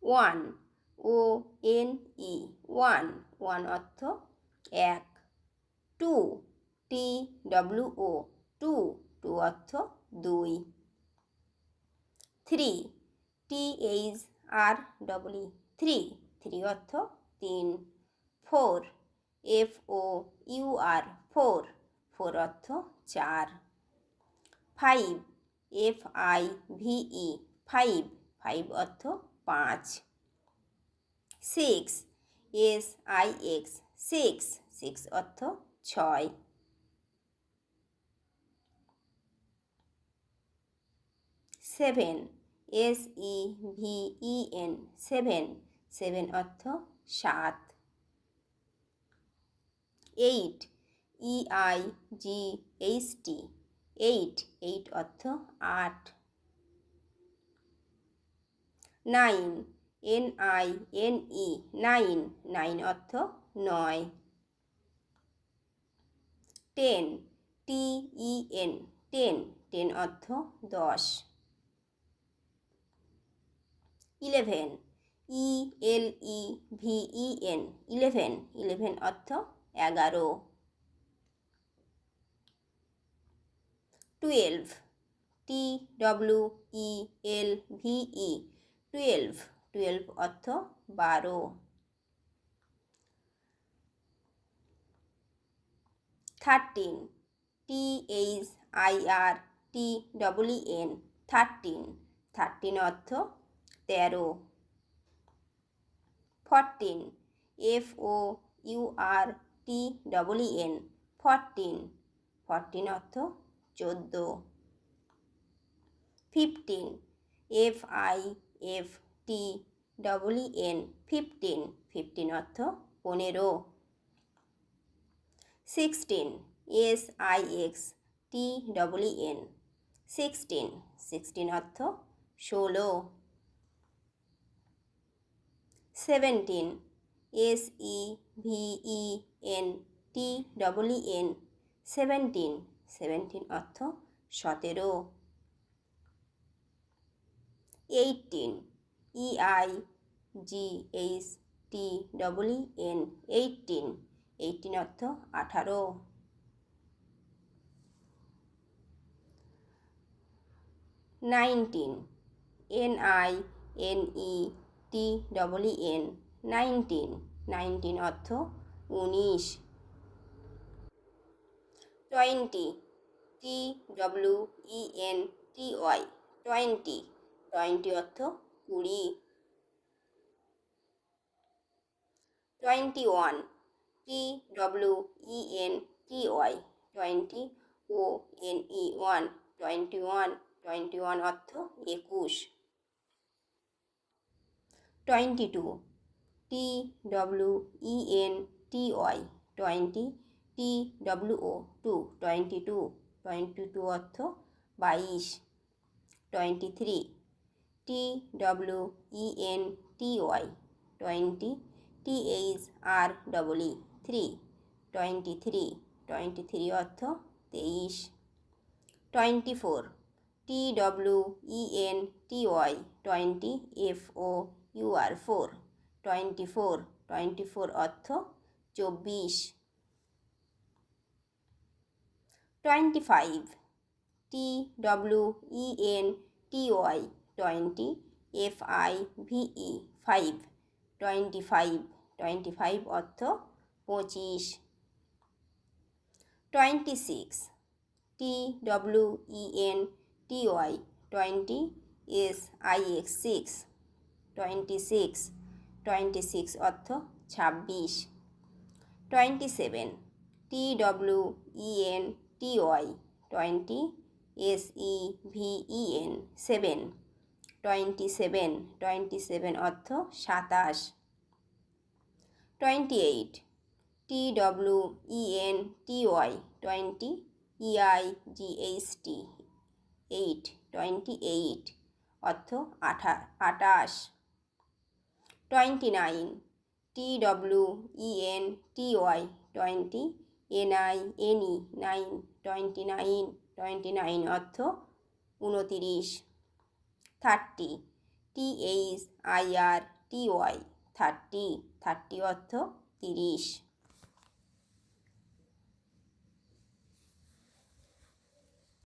One, O N E, one, one অর্থ এক। Two, T W O, two, two অর্থ দুই। Three, T H R double E, three, three অর্থ তিন। Four, F O U R, four, four অর্থ চার। Five, F I V E, five, five অর্থ পাঁচ। Six, S I X, six, six অর্থ ছয়। Seven, S E V E N, seven, seven অর্থ সাত। Eight, E I G H T, eight, eight অর্থ আট। Nine, N I N E, nine, nine অর্থ নয়। Ten, T E N, ten, ten অর্থ দশ। Eleven, E L E V E N, eleven, eleven অর্থ এগারো। Twelve, T W E L V E, twelve, twelve অর্থ বারো। Thirteen, T H I R T double E N, thirteen, thirteen অর্থ তেরো। Fourteen, F O U R T double E N, fourteen, fourteen অর্থ চোদ্দো। Fifteen, F I F T double E N, fifteen, fifteen অর্থ পনেরো। Sixteen, S I X T double E N, sixteen, sixteen অর্থ ষোলো। Seventeen, S E V E N T double E N, seventeen, seventeen অর্থ সতেরো। Eighteen, E I G H T double E N, eighteen, eighteen অর্থ আঠারো। Nineteen, N I N E T double E N, nineteen, nineteen অর্থ উনিশ। Twenty, T W E N T Y, twenty, twenty অর্থ কুড়ি। Twenty one, T W E N T Y, twenty, O N E one, twenty one, twenty one অর্থ একুশ। Twenty two, T W E N T Y, twenty, T W O, two, twenty two, twenty two অর্থ বাইশ। Twenty three, T W E N T Y, twenty, T H R double E, three, twenty three, twenty three অর্থ তেইশ। Twenty four, T W E N T Y, twenty, F O U R, four, twenty four, twenty four অর্থ চব্বিশ। Twenty five, T W E N T Y, twenty, F I V E, five, twenty five, twenty five অর্থ পঁচিশ। Twenty six, T W E N T Y, twenty, S I X, six, twenty six, twenty six অর্থ ছাব্বিশ। Twenty seven, T W E N T Y, twenty, S E V E N, seven, twenty seven, twenty seven অর্থ সাতাশ। Twenty eight, T W E N T Y, twenty, E I G H T, eight, twenty eight অর্থ আটাশ। Twenty nine, T W E N T Y, twenty, N I N E, nine, twenty nine, twenty nine অর্থ উনতিরিশ। Thirty, THIRTY, 30 অর্থ 30।